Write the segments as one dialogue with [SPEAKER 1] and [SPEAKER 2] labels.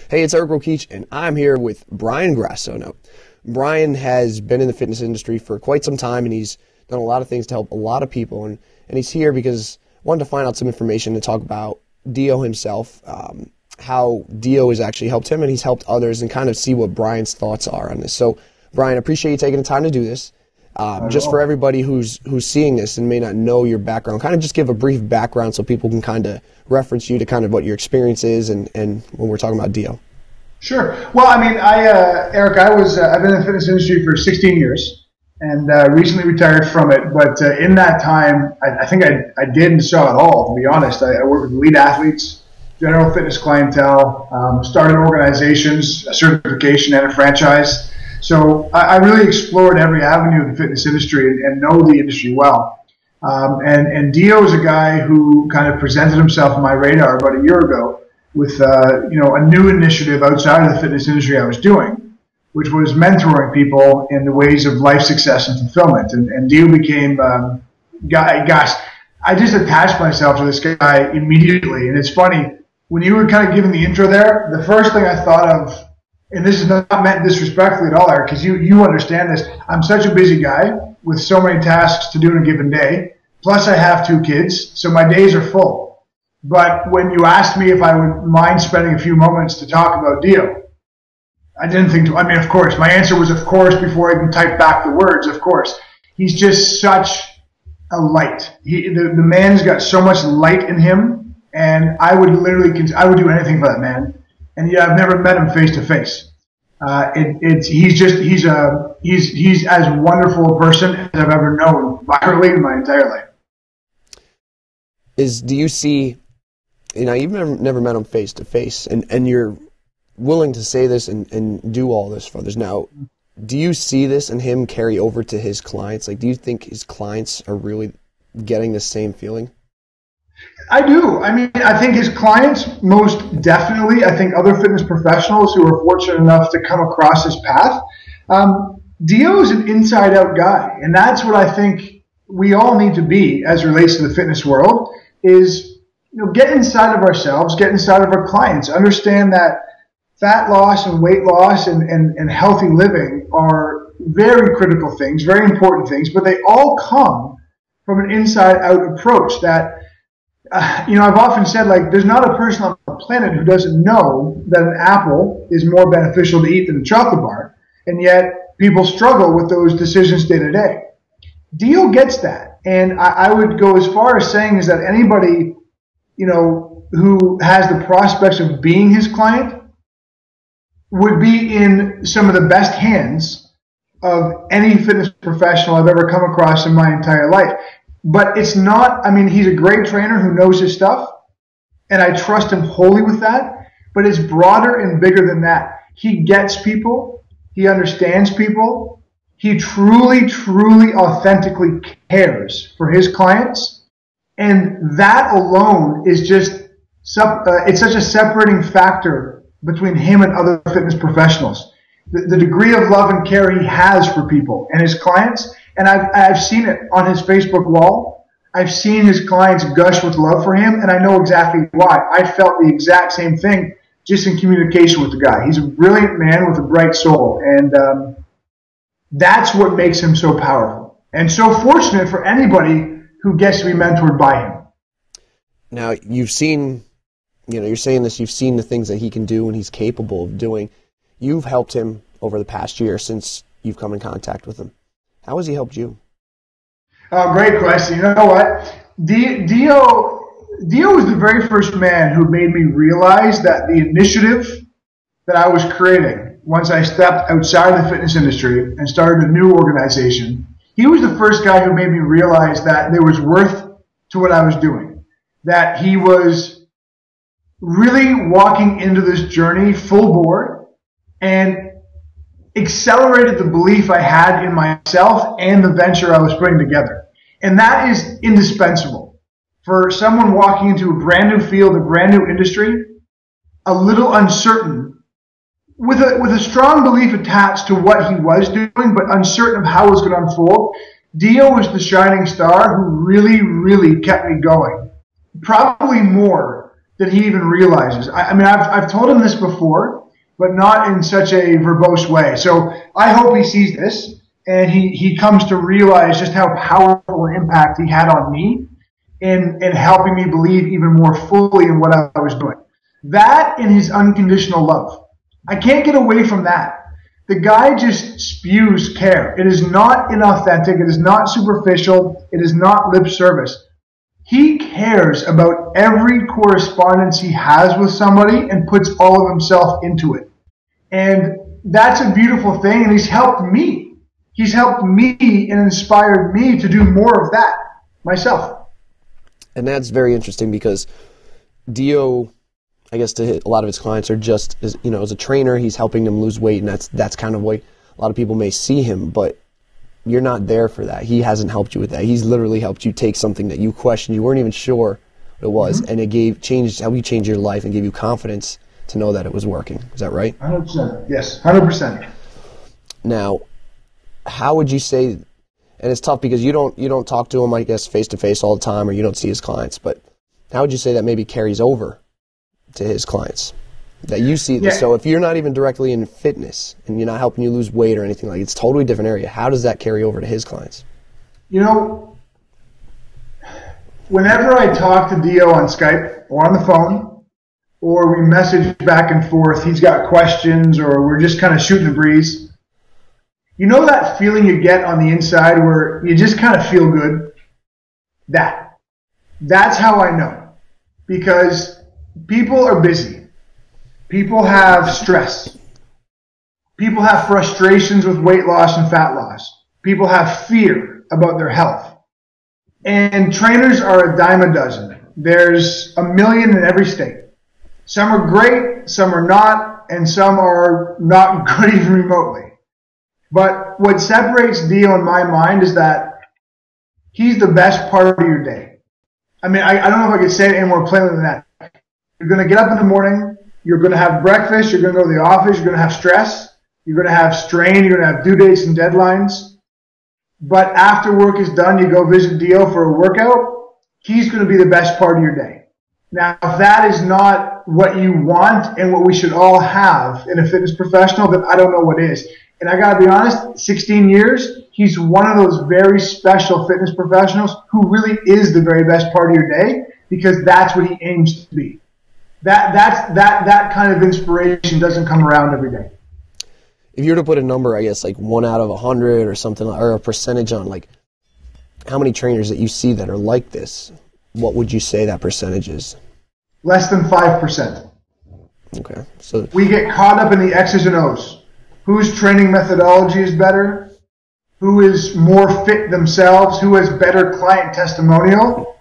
[SPEAKER 1] Hey, it's Eric Rokeach, and I'm here with Brian Grasso. Now, Brian has been in the fitness industry for quite some time, and he's done a lot of things to help a lot of people. And he's here because I wanted to find out some information to talk about Dio himself, how Dio has actually helped him, and he's helped others, and kind of see what Brian's thoughts are on this. So, Brian, I appreciate you taking the time to do this. Just for everybody who's seeing this and may not know your background, kind of just give a brief background so people can kind of reference you to kind of what your experience is and when we're talking about Dio.
[SPEAKER 2] Sure. Well, I mean, Eric, I've been in the fitness industry for 16 years and recently retired from it. But in that time, I think I did and saw it all, to be honest. I worked with elite athletes, general fitness clientele, started organizations, a certification, and a franchise. So I really explored every avenue of the fitness industry and know the industry well. And Dio is a guy who kind of presented himself on my radar about a year ago with a new initiative outside of the fitness industry I was doing, which was mentoring people in the ways of life success and fulfillment. And Dio became, gosh, I just attached myself to this guy immediately. And it's funny, when you were kind of giving the intro there, the first thing I thought of, and this is not meant disrespectfully at all, Eric, because you understand this. I'm such a busy guy with so many tasks to do in a given day. Plus, I have 2 kids, so my days are full. But when you asked me if I would mind spending a few moments to talk about Dio, I didn't think to. I mean, of course. My answer was, of course, before I even typed back the words, of course. He's just such a light. The man's got so much light in him, and I would do anything for that man. And yet I've never met him face to face. He's as wonderful a person as I've ever known virtually in my entire life.
[SPEAKER 1] Do you see, you've never met him face to face, and you're willing to say this and do all this for others. Now, do you see this and him carry over to his clients? Like, do you think his clients are really getting the same feeling?
[SPEAKER 2] I do. I mean, I think his clients, most definitely. I think other fitness professionals who are fortunate enough to come across his path. Dio is an inside-out guy, and that's what I think we all need to be as it relates to the fitness world, is get inside of ourselves, get inside of our clients, understand that fat loss and weight loss and healthy living are very critical things, very important things, but they all come from an inside-out approach that I've often said, like, there's not a person on the planet who doesn't know that an apple is more beneficial to eat than a chocolate bar, and yet people struggle with those decisions day to day. Dio gets that, and I would go as far as saying is that anybody, who has the prospects of being his client would be in some of the best hands of any fitness professional I've ever come across in my entire life. But it's not, he's a great trainer who knows his stuff, and I trust him wholly with that, but it's broader and bigger than that. He gets people, he understands people, he truly, truly, authentically cares for his clients, and that alone is just, it's such a separating factor between him and other fitness professionals. The degree of love and care he has for people and his clients. And I've seen it on his Facebook wall. I've seen his clients gush with love for him, and I know exactly why. I felt the exact same thing just in communication with the guy. He's a brilliant man with a bright soul, and that's what makes him so powerful and so fortunate for anybody who gets to be mentored by him.
[SPEAKER 1] Now, you've seen, you're saying this, you've seen the things that he can do and he's capable of doing. You've helped him over the past year since you've come in contact with him. How has he helped you?
[SPEAKER 2] Oh, great question. You know what? Dio was the very first man who made me realize that the initiative that I was creating once I stepped outside the fitness industry and started a new organization, he was the first guy who made me realize that there was worth to what I was doing, that he was really walking into this journey full bore and accelerated the belief I had in myself and the venture I was putting together. And that is indispensable for someone walking into a brand new field, a brand new industry, a little uncertain, with a strong belief attached to what he was doing, but uncertain of how it was going to unfold. Dio was the shining star who really, really kept me going. Probably more than he even realizes. I mean, I've told him this before, but not in such a verbose way. So I hope he sees this and he comes to realize just how powerful an impact he had on me in helping me believe even more fully in what I was doing. That and his unconditional love. I can't get away from that. The guy just spews care. It is not inauthentic. It is not superficial. It is not lip service. He cares about every correspondence he has with somebody and puts all of himself into it. And that's a beautiful thing. And he's helped me. He's helped me and inspired me to do more of that myself.
[SPEAKER 1] And that's very interesting because Dio, I guess to a lot of his clients are just, as a trainer, he's helping them lose weight, and that's kind of way a lot of people may see him, but you're not there for that. He hasn't helped you with that. He's literally helped you take something that you questioned, you weren't even sure what it was, and it helped you change your life and gave you confidence to know that it was working. Is that right?
[SPEAKER 2] 100%. Yes, 100%.
[SPEAKER 1] Now, how would you say, and it's tough because you don't talk to him, I guess, face to face all the time, or you don't see his clients, but how would you say that maybe carries over to his clients? That you see this. Yeah. So if you're not even directly in fitness and you're not helping you lose weight or anything like that, it's a totally different area. How does that carry over to his clients?
[SPEAKER 2] Whenever I talk to Dio on Skype or on the phone, or we message back and forth, he's got questions or we're just kind of shooting the breeze, that feeling you get on the inside where you just kind of feel good? That's how I know. Because people are busy. People have stress. People have frustrations with weight loss and fat loss. People have fear about their health. And trainers are a dime a dozen. There's a million in every state. Some are great, some are not, and some are not good even remotely. But what separates Dio in my mind is that he's the best part of your day. I mean, I don't know if I could say it any more plainly than that. You're going to get up in the morning, you're going to have breakfast, you're going to go to the office, you're going to have stress, you're going to have strain, you're going to have due dates and deadlines. But after work is done, you go visit Dio for a workout, he's going to be the best part of your day. Now, if that is not what you want and what we should all have in a fitness professional, then I don't know what is. And I got to be honest, 16 years, he's one of those very special fitness professionals who really is the very best part of your day because that's what he aims to be. That kind of inspiration doesn't come around every day.
[SPEAKER 1] If you were to put a number, I guess like 1 out of 100 or something, or a percentage on like how many trainers that you see that are like this, what would you say that percentage is?
[SPEAKER 2] Less than 5%.
[SPEAKER 1] Okay. So
[SPEAKER 2] we get caught up in the X's and O's. Whose training methodology is better? Who is more fit themselves? Who has better client testimonial?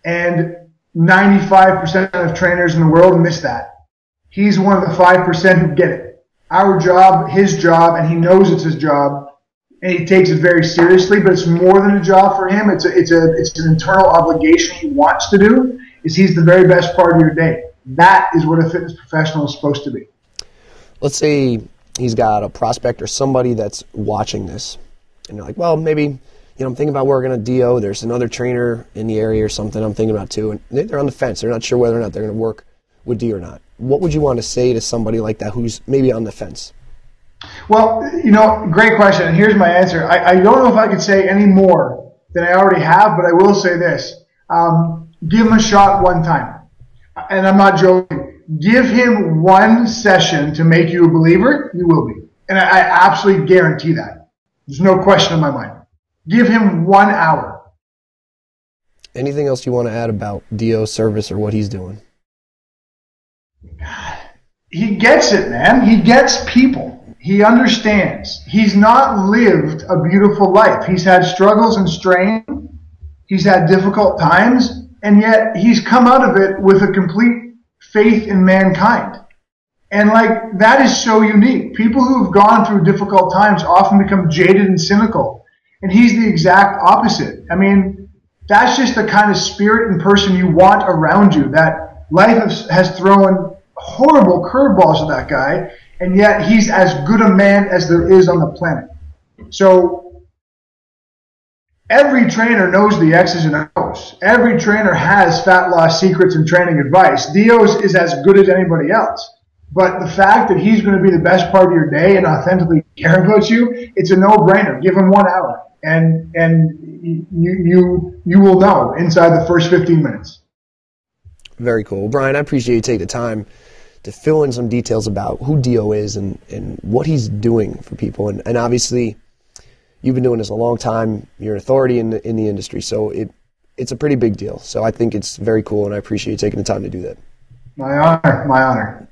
[SPEAKER 2] And 95% of trainers in the world miss that. He's one of the 5% who get it. Our job, his job, and he knows it's his job, and he takes it very seriously, but it's more than a job for him. It's an internal obligation he wants to do, is he's the very best part of your day. That is what a fitness professional is supposed to be.
[SPEAKER 1] Let's say he's got a prospect or somebody that's watching this, and you're like, well, maybe, I'm thinking about working at Dio. There's another trainer in the area or something I'm thinking about too, and they're on the fence. They're not sure whether or not they're going to work with Dio or not. What would you want to say to somebody like that who's maybe on the fence?
[SPEAKER 2] Well, great question. And here's my answer. I don't know if I could say any more than I already have, but I will say this. Give him a shot one time. And I'm not joking. Give him one session to make you a believer, you will be. And I absolutely guarantee that. There's no question in my mind. Give him 1 hour.
[SPEAKER 1] Anything else you want to add about Dio's service or what he's doing?
[SPEAKER 2] He gets it, man. He gets people. He understands. He's not lived a beautiful life. He's had struggles and strain. He's had difficult times. And yet he's come out of it with a complete faith in mankind. And that is so unique. People who have gone through difficult times often become jaded and cynical. And he's the exact opposite. I mean, that's just the kind of spirit and person you want around you. That life has thrown horrible curveballs at that guy, and yet he's as good a man as there is on the planet. So every trainer knows the X's and O's. Every trainer has fat loss secrets and training advice. Dio's is as good as anybody else. But the fact that he's going to be the best part of your day and authentically care about you, it's a no-brainer. Give him 1 hour, and you will know inside the first 15 minutes.
[SPEAKER 1] Very cool. Brian, I appreciate you taking the time to fill in some details about who Dio is and what he's doing for people. And obviously, you've been doing this a long time. You're an authority in the industry, so it's a pretty big deal. So I think it's very cool, and I appreciate you taking the time to do that.
[SPEAKER 2] My honor. My honor.